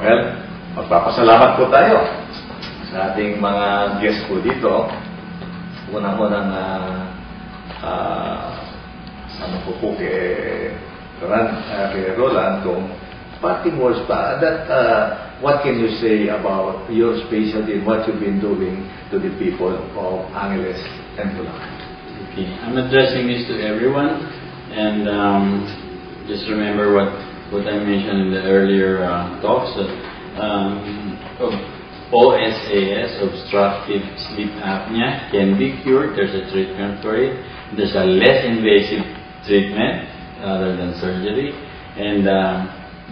Well, magpapasalamat po tayo sa ating mga guests po dito. Unang-unang ano po kay Roland kung parting words pa. What can you say about your specialty and what you've been doing to the people of Angeles and Bulacan? Okay, I'm addressing this to everyone, and just remember what I mentioned in the earlier talks that of OSAS, obstructive sleep apnea, can be cured. There's a treatment for it. There's a less invasive treatment rather than surgery, and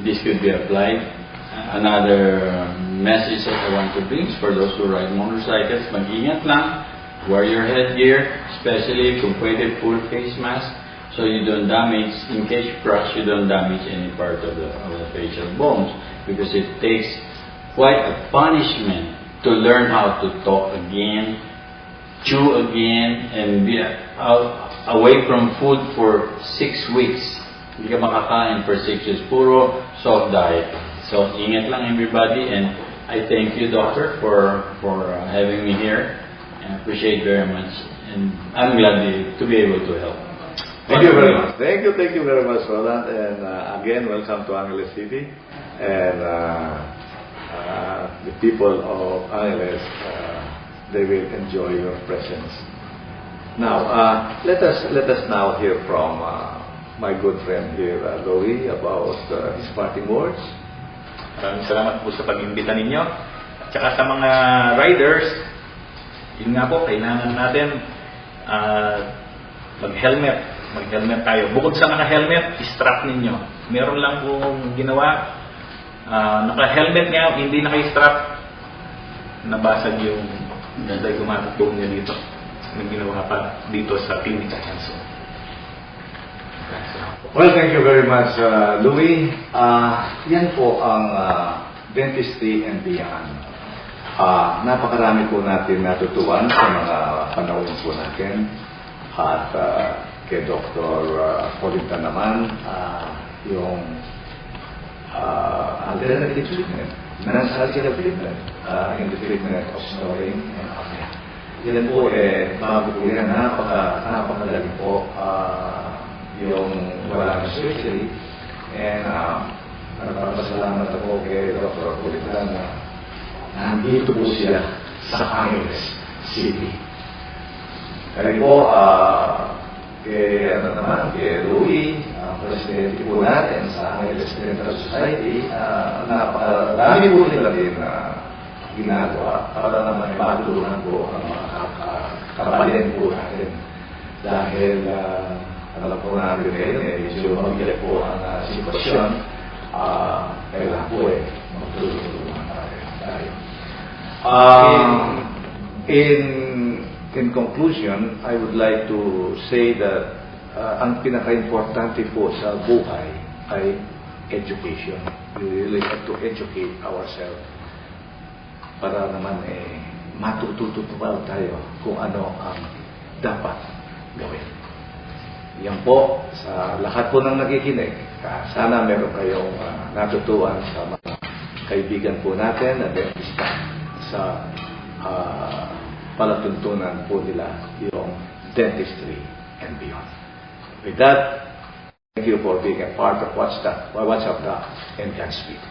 this could be applied. Another message that I want to bring is for those who ride motorcycles, mag-ingat lang, wear your headgear, especially kung pwede full face mask, so you don't damage, in case you crash, you don't damage any part of the facial bones, because it takes quite a punishment to learn how to talk again, chew again, and be away from food for 6 weeks. Hindi ka makakain for 6 weeks. Puro soft diet. So, ingat lang everybody, and I thank you, doctor, for having me here. I appreciate very much, and I'm glad to be able to help. Thank you very much. Thank you very much, Roland. And again, welcome to Angeles City. And the people of Angeles, they will enjoy your presence. Now, let us now hear from my good friend here, Louie, about his parting words. Maraming salamat po sa pag-imbita ninyo. At saka sa mga riders, yun nga po, kailangan natin mag-helmet. Mag-helmet tayo. Bukod sa naka-helmet, strap ninyo. Meron lang pong ginawa, naka-helmet nga, hindi naka-strap, nabasag yung gumatong niya dito. May ginawa pa dito sa Clinica Hanson. Well, thank you very much, Louie. Yan po ang dentistry and beyond. Napakarami po natin natutuwan sa mga panahon po natin. At kay Dr. Colinta naman, yung alternative treatment, non-surgical treatment in the treatment of snoring and apnea. Yan po bago po yan, napakagaling po yung wala na surgery. And nagpapasalamat ako kay Dr. Colinta na nandito po siya sa Angeles City. Kaya po, kay Louie, presidente po natin sa Angeles Dental Society, napakarami po nila din ginagawa para naman matulungan po ang mga kapalin po natin. Dahil alam po natin ngayon, medyo mabigat po ang sitwasyon, kailangan po magtulungan tayo. In conclusion, I would like to say that ang pinaka-importante po sa buhay ay education. We really have to educate ourselves para naman matututo pa tayo kung ano ang dapat gawin. Yan po, sa lahat po ng nakikinig, sana meron kayong natutuan sa mga kaibigan po natin na dentista sa palatuntunan po nila yung dentistry and beyond. With that, thank you for being a part of What's Up Doc and Godspeed.